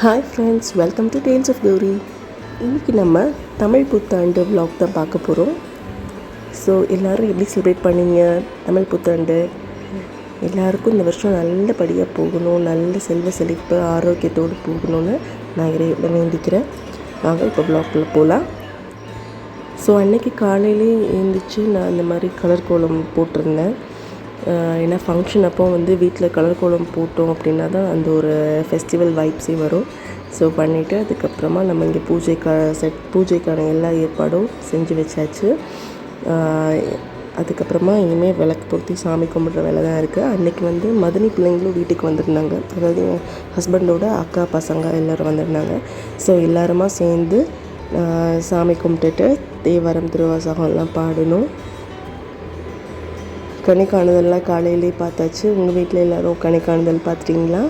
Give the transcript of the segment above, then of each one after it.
Hi friends, welcome to tales of Gauri. இன்றைக்கி நம்ம தமிழ் புத்தாண்டு vlog தான் பார்க்க போகிறோம். ஸோ எல்லோரும் எப்படி செலிப்ரேட் பண்ணீங்க தமிழ் புத்தாண்டு? எல்லாருக்கும் இந்த வருஷம் நல்லபடியாக போகணும், நல்ல செல்வ செழிப்பு ஆரோக்கியத்தோடு போகணும்னு நான் இறைவனை வேண்டிக்கிறேன். வாங்க இப்போ vlogக்குள்ளே போகலாம். ஸோ அன்றைக்கி காலையிலே எழுந்திரிச்சு நான் இந்த மாதிரி கலர் கோலம் போட்டிருந்தேன். ஏன்னா ஃபங்க்ஷன் அப்போ வீட்டில் கலர் கோலம் போட்டோம் அப்படின்னா தான் அந்த ஒரு ஃபெஸ்டிவல் வைப்ஸே வரும். ஸோ பண்ணிவிட்டு அதுக்கப்புறமா நம்ம இங்கே பூஜைக்கான எல்லா ஏற்பாடும் செஞ்சு வச்சாச்சு. அதுக்கப்புறமா இனிமேல் விளக்கு பொருத்தி சாமி கும்பிட்ற வேலை தான் இருக்குது. அன்றைக்கி மதனி பிள்ளைங்களும் வீட்டுக்கு வந்திருந்தாங்க. அதாவது என் ஹஸ்பண்டோட அக்கா பசங்க எல்லோரும் வந்திருந்தாங்க. ஸோ எல்லாருமா சேர்ந்து சாமி கும்பிட்டுட்டு தேவாரம் திருவாசகம் எல்லாம் பாடணும். கனி காணுதல்லாம் காலையிலே பார்த்தாச்சு. உங்கள் வீட்டில் எல்லோரும் கனி காணுதல் பார்த்துட்டிங்களா?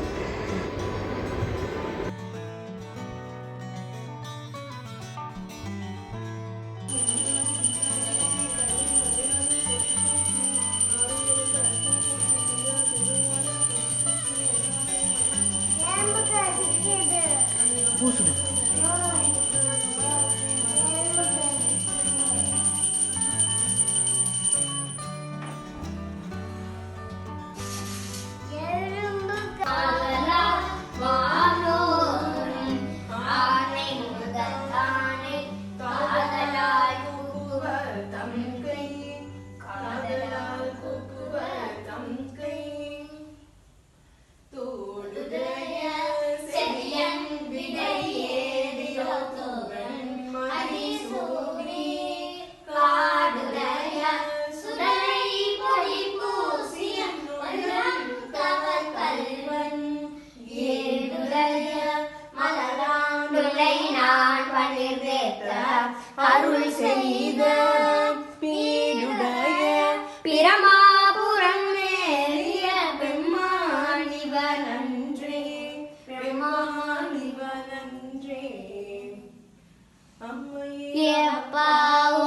அருள் செய்த பீடுடைய பிரமாபுரம் மேறிய பெம்மானிவனன்றே அம்மையே அப்பா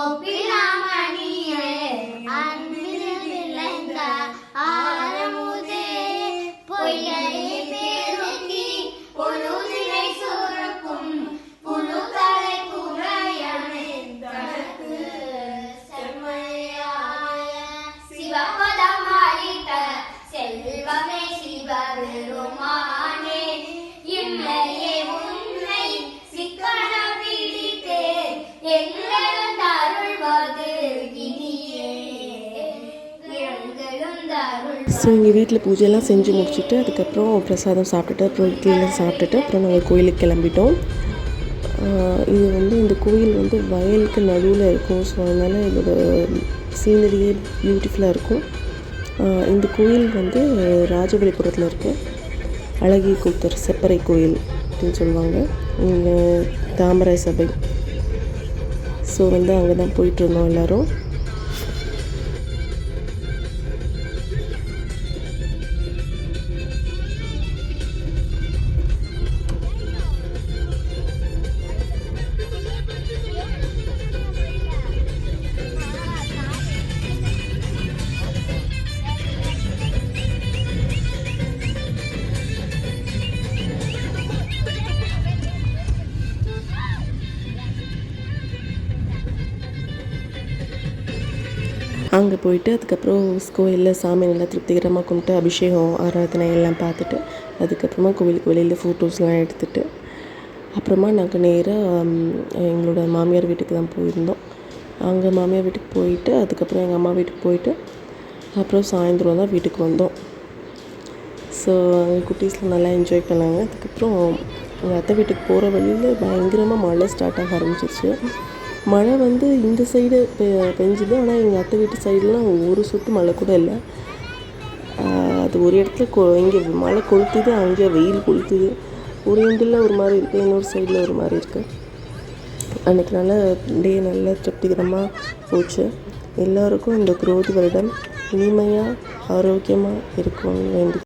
ஒப்பிராமணியே அன்பில் விளைந்த ஆரமுதே பொய்யை பேருக்கி பொழுதினை சுரக்கும் புழுக்களை புறையனை தனக்கு செம்மையாய சிவபதம் அளித்த செல்வமே சிவபெருமானே இம்மையே உன்னை சிக்கன பிடித்தே எங்களும் அருள்வது இனியே ஸோ எங்கள் வீட்டில் பூஜையெல்லாம் செஞ்சு முடிச்சுட்டு அதுக்கப்புறம் பிரசாதம் சாப்பிட்டுட்டு அப்புறம் இட்லியெல்லாம் சாப்பிட்டுட்டு அப்புறம் நாங்கள் கோயிலுக்கு கிளம்பிட்டோம். இது இந்த கோயில் வயலுக்கு நடுவில் இருக்கும். ஸோ அதனால் இதோட சீனரியே பியூட்டிஃபுல்லாக இருக்கும். இந்த கோயில் ராஜபலிபுரத்தில் இருக்குது. அழகிய கூத்தர் செப்பறை கோயில் அப்படின்னு சொல்லுவாங்க. இங்கே தாமரை சபை. ஸோ அங்கே தான் போயிட்டுருந்தோம் எல்லோரும். அங்கே போயிட்டு அதுக்கப்புறம் கோயிலில் சாமி நல்லா திருப்திகரமாக கும்பிட்டு அபிஷேகம் ஆராதனை எல்லாம் பார்த்துட்டு அதுக்கப்புறமா கோவிலுக்கு வெளியில் ஃபோட்டோஸ்லாம் எடுத்துகிட்டு அப்புறமா நாங்கள் நேராக எங்களோட மாமியார் வீட்டுக்கு தான் போயிருந்தோம். அங்கே மாமியார் வீட்டுக்கு போயிட்டு அதுக்கப்புறம் எங்கள் அம்மா வீட்டுக்கு போயிட்டு அப்புறம் சாயந்தரம் தான் வீட்டுக்கு வந்தோம். ஸோ அங்கே குட்டீஸில் நல்லா என்ஜாய் பண்ணாங்க. அதுக்கப்புறம் எங்கள் அத்தை வீட்டுக்கு போகிற வழியில் பயங்கரமாக மழை ஸ்டார்ட் ஆக ஆரம்பிச்சிருச்சு. மழை இந்த சைடு பெஞ்சுது. ஆனால் எங்கள் அத்தை வீட்டு சைடெலாம் ஒரு சொட்டு மழை கூட இல்லை. அது ஒரு இடத்துல இங்கே மழை கொளுத்துது, அங்கே வெயில் கொளுத்துது. ஒரு எண்டில் ஒரு மாதிரி இருக்குது, இன்னொரு சைடில் ஒரு மாதிரி இருக்குது. அன்றைக்கி நல்லா டே நல்லா திருப்திகரமாக போச்சு. எல்லோருக்கும் இந்த குரோதி வருடம் இனிமையாக ஆரோக்கியமாக இருக்கும்னு வேண்டி